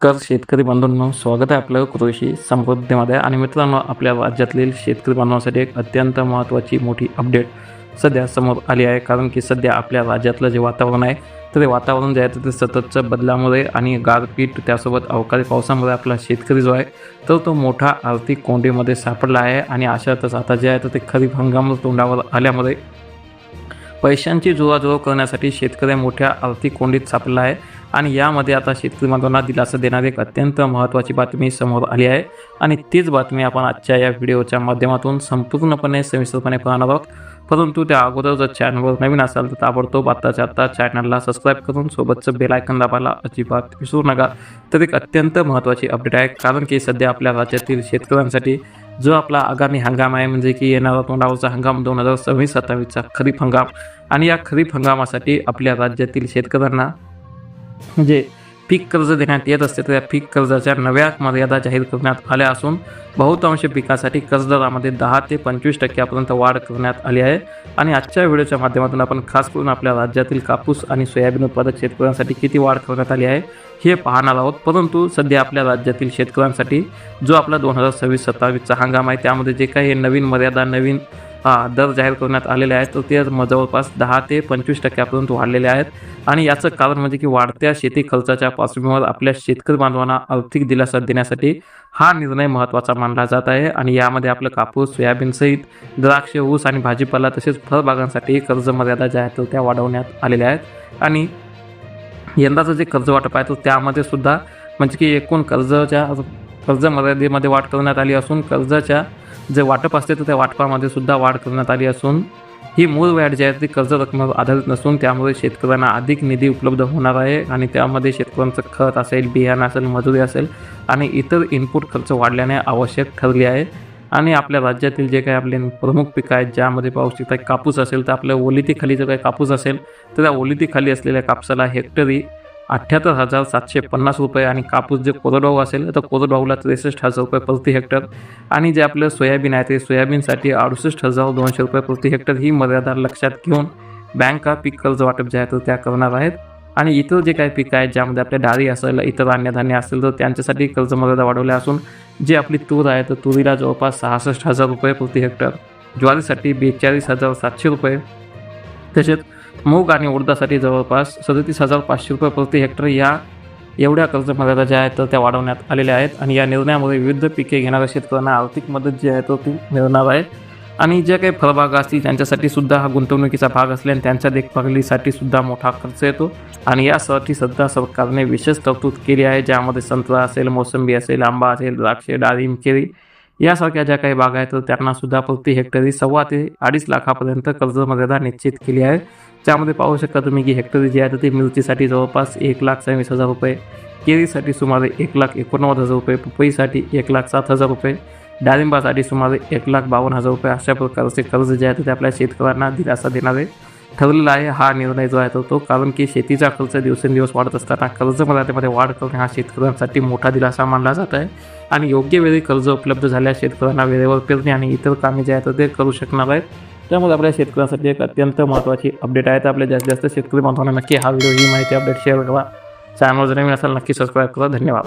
नमस्कार शेतकरी बांधवांनो, स्वागत आहे आपलं कृषी समृद्धीमध्ये. आणि मित्रांनो, आपल्या राज्यातील शेतकरी बांधवांसाठी एक अत्यंत महत्त्वाची मोठी अपडेट सध्या समोर आली आहे. कारण की सध्या आपल्या राज्यातलं जे वातावरण आहे, तर ते वातावरण जे आहे तर ते सततच्या बदलामुळे आणि गारपीट त्यासोबत अवकाळी पावसामुळे आपला शेतकरी जो आहे तर तो मोठा आर्थिक कोंडीमध्ये सापडला आहे. आणि अशातच आता जे आहे तर ते खरीप हंगाम तोंडावर आल्यामुळे पैशांची जुळवाजुळव करण्यासाठी शेतकरी मोठ्या आर्थिक कोंडीत सापडला आहे. आणि यामध्ये आता शेतकरी बांधवांना दिलासा देणारी एक अत्यंत महत्त्वाची बातमी समोर आली आहे. आणि तीच बातमी आपण आजच्या या व्हिडिओच्या माध्यमातून संपूर्णपणे सविस्तरपणे पाहणार आहोत. परंतु त्या अगोदर जर चॅनलवर नवीन असाल तर ताबडतोब आत्ताच्या आत्ता चॅनलला सबस्क्राईब करून सोबतचं बेल आयकॉन दाबायला अजिबात विसरू नका. तर एक अत्यंत महत्त्वाची अपडेट आहे. कारण की सध्या आपल्या राज्यातील शेतकऱ्यांसाठी जो आपला आगामी हंगाम आहे, म्हणजे की येणारा तोंडावरचा हंगाम 2026-27चा खरीप हंगाम, आणि या खरीप हंगामासाठी आपल्या राज्यातील शेतकऱ्यांना म्हणजे पीक कर्ज देण्यात येत असते. तर या पीक कर्जाच्या नव्या मर्यादा जाहीर करण्यात आल्या असून बहुतांश पिकासाठी कर्जदरामध्ये 10 ते 25% वाढ करण्यात आली आहे. आणि आजच्या व्हिडिओच्या माध्यमातून आपण खास करून आपल्या राज्यातील कापूस आणि सोयाबीन उत्पादक शेतकऱ्यांसाठी किती वाढ करण्यात आली आहे हे पाहणार आहोत. परंतु सध्या आपल्या राज्यातील शेतकऱ्यांसाठी जो आपला 2026-27चा हंगाम आहे, त्यामध्ये जे काही नवीन मर्यादा नवीन दर जाहीर करण्यात आलेले आहेत, तर ते जवळपास 10 ते 25% वाढलेले आहेत. आणि याचं कारण म्हणजे की वाढत्या शेती खर्चाच्या पार्श्वभूमीवर आपल्या शेतकरी बांधवांना आर्थिक दिलासा देण्यासाठी हा निर्णय महत्त्वाचा मानला जात आहे. आणि यामध्ये आपलं कापूस सोयाबीनसहित द्राक्ष, ऊस आणि भाजीपाला तसेच फळबागांसाठी कर्ज मर्यादा ज्या आहेत त्या वाढवण्यात आलेल्या आहेत. आणि यंदाचं जे कर्ज वाटप आहे तर त्यामध्ये सुद्धा म्हणजे की एकूण कर्ज मर्यादेमध्ये वाढ करण्यात आली असून कर्जाच्या जे वाटप असते तर त्या वाटपामध्ये सुद्धा वाढ करण्यात आली असून ही मूळ व्याज जी आहे ती कर्ज रकमेवर आधारित नसून त्यामुळे शेतकऱ्यांना अधिक निधी उपलब्ध होणार आहे. आणि त्यामध्ये शेतकऱ्यांचं खत असेल, बियाणं असेल, मजुरी असेल आणि इतर इनपुट खर्च वाढल्याने आवश्यक ठरले आहे. आणि आपल्या राज्यातील जे काही आपले प्रमुख पिकं आहेत, ज्यामध्ये पाहू शकता कापूस असेल तर आपल्या ओलितीखाली जर काही कापूस असेल तर त्या ओलितीखाली असलेल्या कापसाला हेक्टरी 78,750 रुपये, आणि कापूस जे कोरडवाहू असेल तर कोरडवाहूला 63,000 रुपये प्रति हेक्टर, आणि जे आपलं सोयाबीन आहे ते सोयाबीनसाठी 68,200 रुपये प्रति हेक्टर ही मर्यादा लक्षात घेऊन बँका पीक कर्ज वाटप जे आहे तर त्या करणार आहेत. आणि इतर जे काही पिकं आहेत, ज्यामध्ये आपल्या डाळी असेल, इतर अन्नधान्य असेल तर त्यांच्यासाठी कर्ज मर्यादा वाढवल्या असून जी आपली तूर आहे तर तुरीला जवळपास 66,000 रुपये प्रति हेक्टर, ज्वारीसाठी 42,700 रुपये, तसेच मूग आणि उडदासाठी जवळपास 37,500 रुपये प्रति हेक्टर या एवढ्या कर्ज मर्यादा ज्या आहेत तर त्या वाढवण्यात आलेल्या आहेत. आणि या निर्णयामुळे विविध पिके घेणाऱ्या शेतकऱ्यांना आर्थिक मदत जी आहे तर ती मिळणार आहे. आणि ज्या काही फळबागा असतील त्यांच्यासाठी सुद्धा हा गुंतवणुकीचा भाग असल्याने त्यांच्या देखभालीसाठी सुद्धा मोठा खर्च येतो. आणि यासाठी सध्या सरकारने विशेष तरतूद केली आहे, ज्यामध्ये संत्रा असेल, मोसंबी असेल, आंबा असेल, द्राक्षे, डाळिंब, केळी यासारख्या ज्या काही बागा आहेत तर त्यांना सुद्धा प्रति हेक्टरी 2.25 ते 2.5 लाखापर्यंत कर्ज मर्यादा निश्चित केली आहे. त्यामध्ये पाहू शकता तुम्ही की हेक्टरी जी आहे तर ती मिरचीसाठी जवळपास 1,26,000 रुपये, केळीसाठी सुमारे 1,89,000 रुपये, पपईसाठी 1,07,000 रुपये, डाळिंबासाठी सुमारे 1,52,000 रुपये अशा प्रकारचे कर्ज जे आहे ते आपल्या शेतकऱ्यांना दिलासा देणारे ठरलेला आहे. हा निर्णय जो आहे तो कारण की शेतीचा खर्च दिवसेंदिवस वाढत असताना कर्ज मर्यादेमध्ये वाढ करणे हा शेतकऱ्यांसाठी मोठा दिलासा मानला जात आहे. आणि योग्य वेळी कर्ज उपलब्ध झाल्यास शेतकऱ्यांना वेळेवर पेरणी आणि इतर कामे जे आहेत ते करू शकणार आहेत. त्यामुळे आपल्या शेतकऱ्यांसाठी एक अत्यंत महत्त्वाची अपडेट आहे. तर आपल्या जास्तीत जास्त शेतकरी बांधवांना नक्की हा व्हिडिओ ही माहिती अपडेट शेअर करा. चॅनलवर जर नवीन असाल नक्की सबस्क्राईब करा. धन्यवाद.